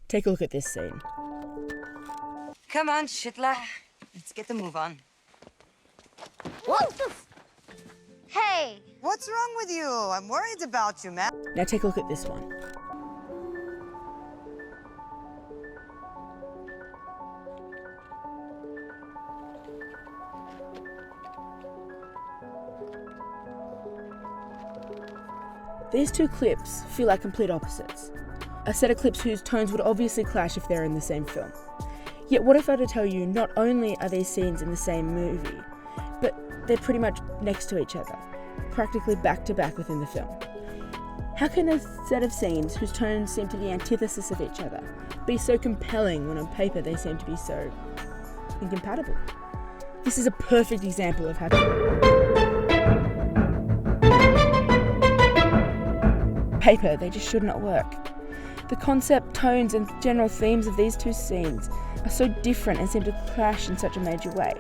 Take a look at this scene. Come on, Shitla. Let's get the move on. What the Hey! What's wrong with you? I'm worried about you, man. Now take a look at this one. These two clips feel like complete opposites. A set of clips whose tones would obviously clash if they're in the same film. Yet what if I were to tell you not only are these scenes in the same movie, but they're pretty much next to each other, practically back to back within the film? How can a set of scenes whose tones seem to be antithesis of each other be so compelling when on paper they seem to be so incompatible? This is a perfect example of how paper they just should not work. The concept, tones and general themes of these two scenes are so different and seem to clash in such a major way.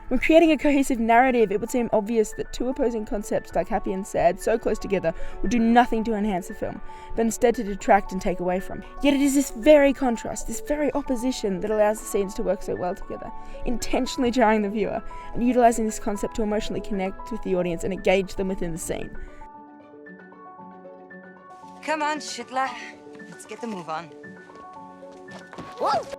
When creating a cohesive narrative, it would seem obvious that two opposing concepts like happy and sad so close together would do nothing to enhance the film, but instead to detract and take away from. Yet it is this very contrast, this very opposition that allows the scenes to work so well together, intentionally jarring the viewer and utilising this concept to emotionally connect with the audience and engage them within the scene. Come on, Shitla. Let's get the move on. What?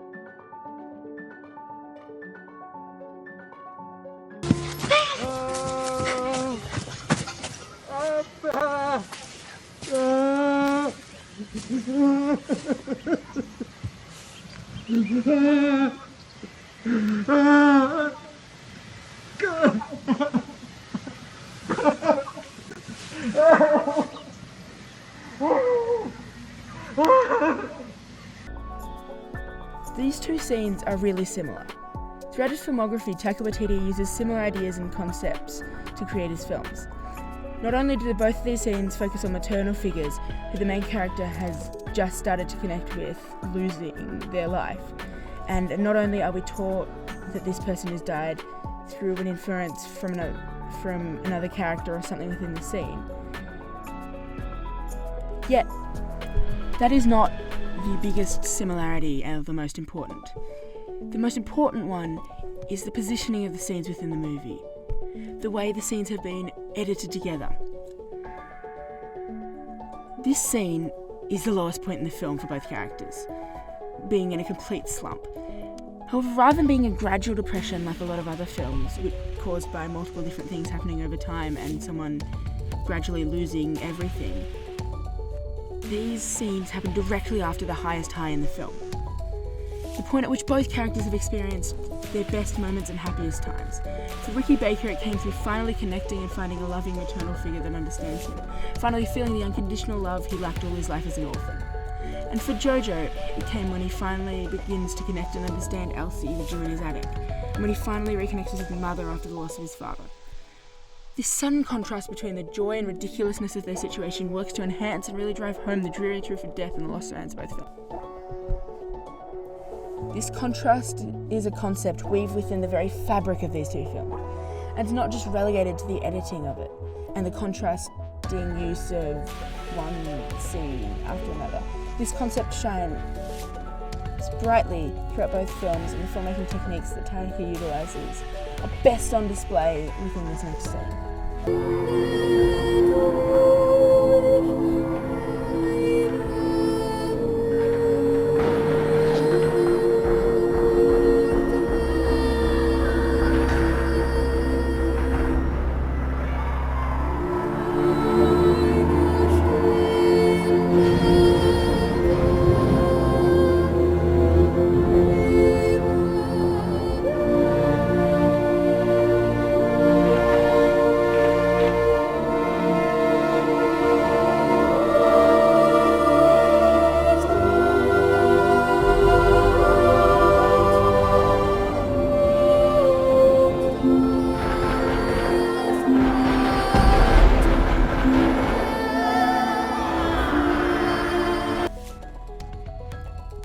These two scenes are really similar. Throughout his filmography, Taika Waititi uses similar ideas and concepts to create his films. Not only do both of these scenes focus on maternal figures who the main character has just started to connect with losing their life, and not only are we taught that this person has died through an inference from another character or something within the scene, yet that is not the biggest similarity and the most important. The most important one is the positioning of the scenes within the movie, the way the scenes have been edited together. This scene is the lowest point in the film for both characters, being in a complete slump. However, rather than being a gradual depression like a lot of other films, caused by multiple different things happening over time and someone gradually losing everything, these scenes happen directly after the highest high in the film, the point at which both characters have experienced their best moments and happiest times. For Ricky Baker, it came through finally connecting and finding a loving maternal figure that understands him, finally feeling the unconditional love he lacked all his life as an orphan. And for Jojo, it came when he finally begins to connect and understand Elsie, the Jew in his attic, and when he finally reconnects with his mother after the loss of his father. This sudden contrast between the joy and ridiculousness of their situation works to enhance and really drive home the dreary truth of death and the lost science both films. This contrast is a concept weaved within the very fabric of these two films, and it's not just relegated to the editing of it and the contrasting use of one scene after another. This concept shines brightly throughout both films, and the filmmaking techniques that Taika utilises are best on display within this next scene.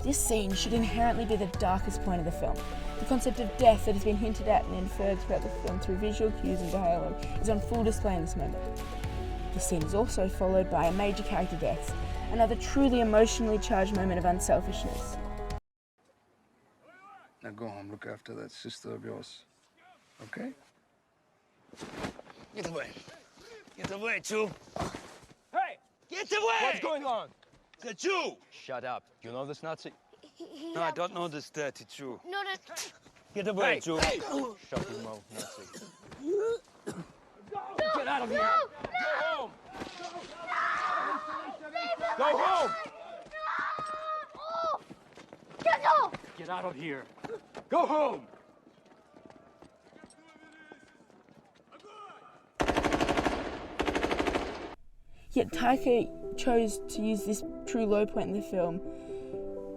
This scene should inherently be the darkest point of the film. The concept of death that has been hinted at and inferred throughout the film through visual cues and dialogue is on full display in this moment. This scene is also followed by a major character death another truly emotionally charged moment of unselfishness. Now go home, look after that sister of yours. Okay? Get away. Get away, Jew. Hey! Get away! What's going on? The Jew! Shut up. You know this Nazi? No, I don't know this dirty Jew. No, no. Get away, Hey! Jew. Shut your mouth, Nazi. Get out of here! Go home! Go home! Get out of here! Go home! Yet Taika chose to use this true low point in the film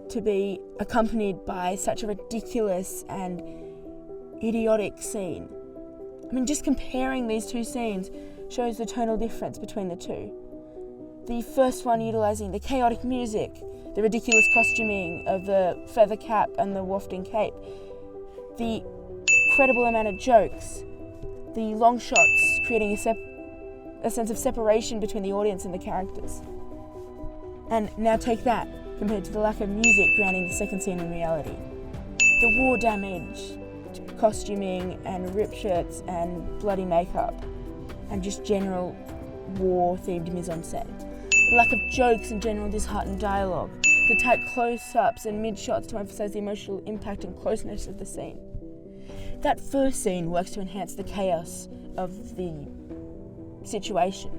to be accompanied by such a ridiculous and idiotic scene. I mean, just comparing these two scenes shows the tonal difference between the two. The first one utilising the chaotic music, the ridiculous costuming of the feather cap and the wafting cape, the incredible amount of jokes, the long shots creating a sense of separation between the audience and the characters. And now take that, compared to the lack of music grounding the second scene in reality. The war damage, costuming and ripped shirts and bloody makeup, and just general war-themed mise-en-scène. The lack of jokes and general disheartened dialogue. The tight close-ups and mid-shots to emphasise the emotional impact and closeness of the scene. That first scene works to enhance the chaos of the situation.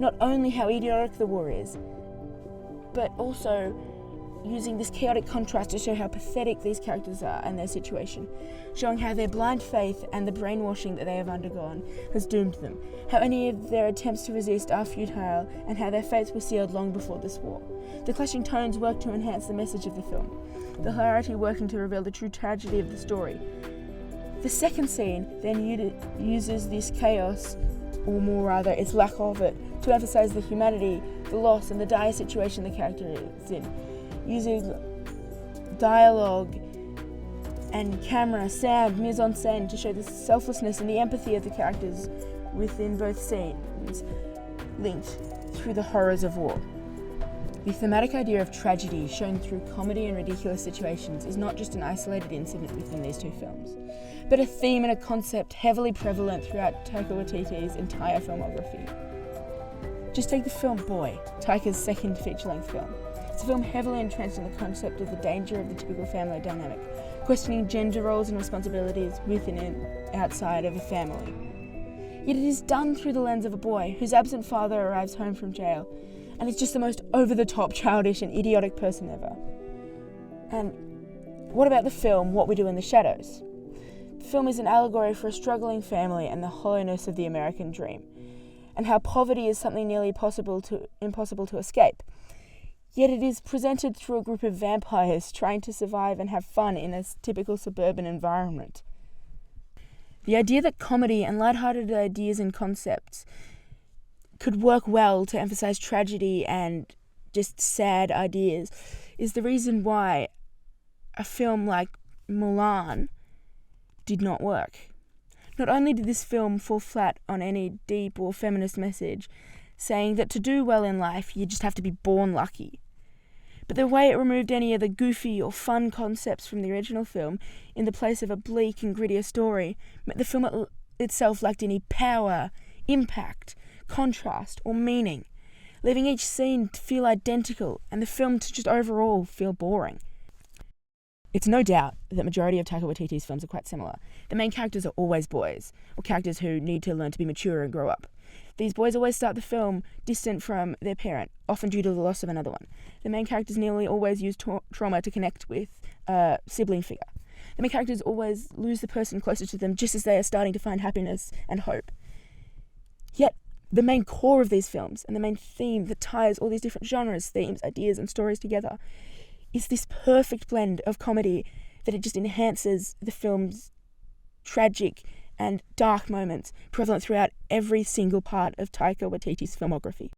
Not only how idiotic the war is, but also using this chaotic contrast to show how pathetic these characters are and their situation, showing how their blind faith and the brainwashing that they have undergone has doomed them, how any of their attempts to resist are futile, and how their fates were sealed long before this war. The clashing tones work to enhance the message of the film, the hilarity working to reveal the true tragedy of the story. The second scene then uses this chaos, or more rather its lack of it, to emphasise the humanity, the loss and the dire situation the character is in, using dialogue and camera, sound, mise-en-scène to show the selflessness and the empathy of the characters within both scenes, linked through the horrors of war. The thematic idea of tragedy shown through comedy and ridiculous situations is not just an isolated incident within these two films, but a theme and a concept heavily prevalent throughout Taika Waititi's entire filmography. Just take the film Boy, Taika's second feature-length film. It's a film heavily entrenched in the concept of the danger of the typical family dynamic, questioning gender roles and responsibilities within and outside of a family. Yet it is done through the lens of a boy whose absent father arrives home from jail, and is just the most over-the-top, childish and idiotic person ever. And what about the film What We Do in the Shadows? The film is an allegory for a struggling family and the hollowness of the American dream, and how poverty is something nearly impossible to escape. Yet it is presented through a group of vampires trying to survive and have fun in a typical suburban environment. The idea that comedy and lighthearted ideas and concepts could work well to emphasise tragedy and just sad ideas is the reason why a film like Mulan did not work. Not only did this film fall flat on any deep or feminist message, saying that to do well in life you just have to be born lucky, but the way it removed any of the goofy or fun concepts from the original film in the place of a bleak and grittier story meant the film itself lacked any power, impact, contrast or meaning, leaving each scene to feel identical and the film to just overall feel boring. It's no doubt that the majority of Taika Waititi's films are quite similar. The main characters are always boys, or characters who need to learn to be mature and grow up. These boys always start the film distant from their parent, often due to the loss of another one. The main characters nearly always use trauma to connect with a sibling figure. The main characters always lose the person closer to them just as they are starting to find happiness and hope. Yet, the main core of these films, and the main theme that ties all these different genres, themes, ideas and stories together, is this perfect blend of comedy that it just enhances the film's tragic and dark moments prevalent throughout every single part of Taika Waititi's filmography.